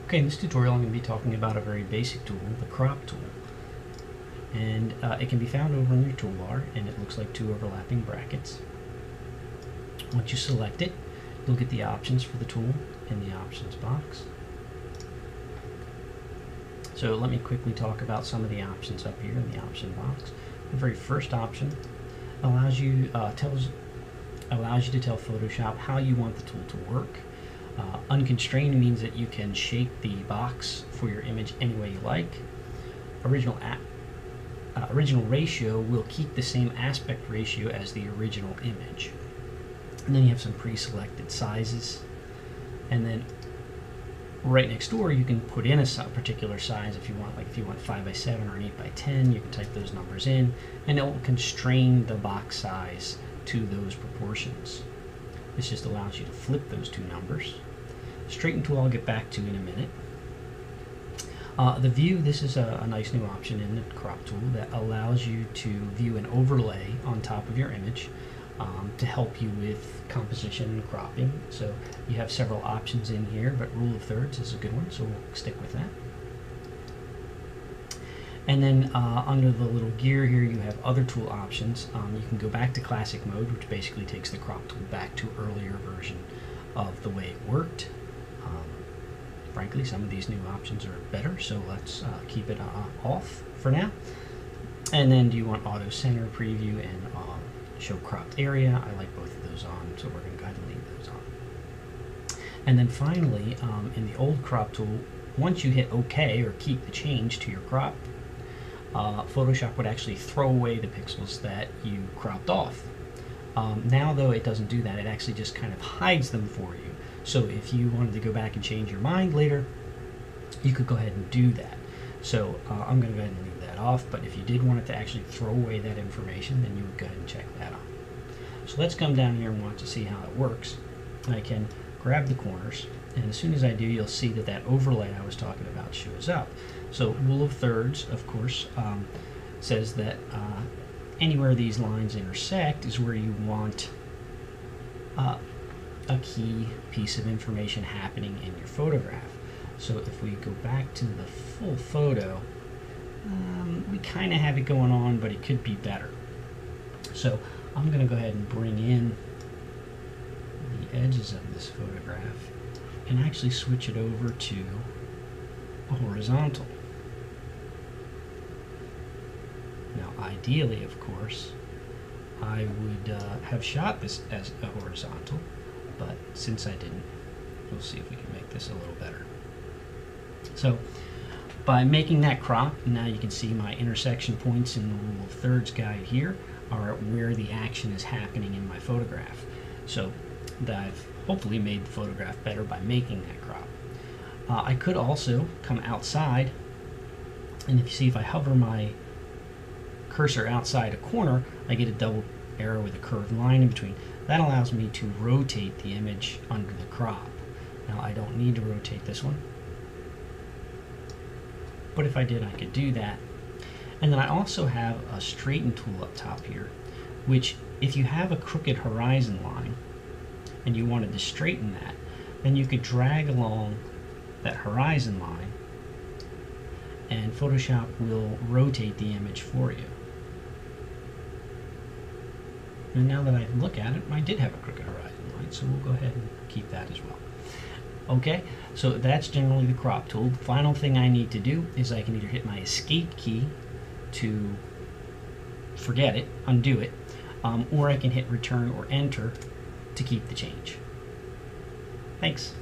Okay, in this tutorial I'm going to be talking about a very basic tool, the crop tool. And it can be found over in your toolbar, and it looks like two overlapping brackets. Once you select it, you'll get the options for the tool in the options box. So let me quickly talk about some of the options up here in the option box. The very first option allows you to tell Photoshop how you want the tool to work. Unconstrained means that you can shape the box for your image any way you like. Original ratio will keep the same aspect ratio as the original image. And then you have some pre-selected sizes. And then right next door you can put in a particular size if you want. Like if you want 5x7 or an 8x10, you can type those numbers in, and it will constrain the box size to those proportions. This just allows you to flip those two numbers. Straighten tool I'll get back to in a minute. The view, this is a nice new option in the crop tool that allows you to view an overlay on top of your image to help you with composition and cropping. So you have several options in here, but rule of thirds is a good one, so we'll stick with that. And then under the little gear here, you have other tool options. You can go back to classic mode, which basically takes the crop tool back to earlier version of the way it worked. Frankly, some of these new options are better, so let's keep it off for now. And then do you want auto center preview and show cropped area? I like both of those on, so we're going to go ahead and leave those on. And then finally, in the old crop tool, once you hit OK or keep the change to your crop, Photoshop would actually throw away the pixels that you cropped off. Now, though, it doesn't do that. It actually just kind of hides them for you. So if you wanted to go back and change your mind later, you could go ahead and do that. So I'm going to go ahead and leave that off, but if you did want it to actually throw away that information, then you would go ahead and check that off. So let's come down here and want to see how it works. I can grab the corners, and as soon as I do, you'll see that that overlay I was talking about shows up. So rule of thirds, of course, says that anywhere these lines intersect is where you want a key piece of information happening in your photograph. So if we go back to the full photo, we kind of have it going on, but it could be better. So I'm going to go ahead and bring in the edges of this photograph and actually switch it over to a horizontal. Now ideally, of course, I would have shot this as a horizontal, but since I didn't, we'll see if we can make this a little better. So by making that crop, now you can see my intersection points in the rule of thirds guide here are where the action is happening in my photograph. So I've hopefully made the photograph better by making that crop. I could also come outside, and if you see, if I hover my cursor outside a corner, I get a double arrow with a curved line in between. That allows me to rotate the image under the crop. Now I don't need to rotate this one, but if I did, I could do that. And then I also have a straighten tool up top here, which if you have a crooked horizon line and you wanted to straighten that, then you could drag along that horizon line and Photoshop will rotate the image for you. And now that I look at it, I did have a crooked horizon line, so we'll go ahead and keep that as well. Okay, so that's generally the crop tool. The final thing I need to do is I can either hit my escape key to forget it, undo it, or I can hit return or enter to keep the change. Thanks.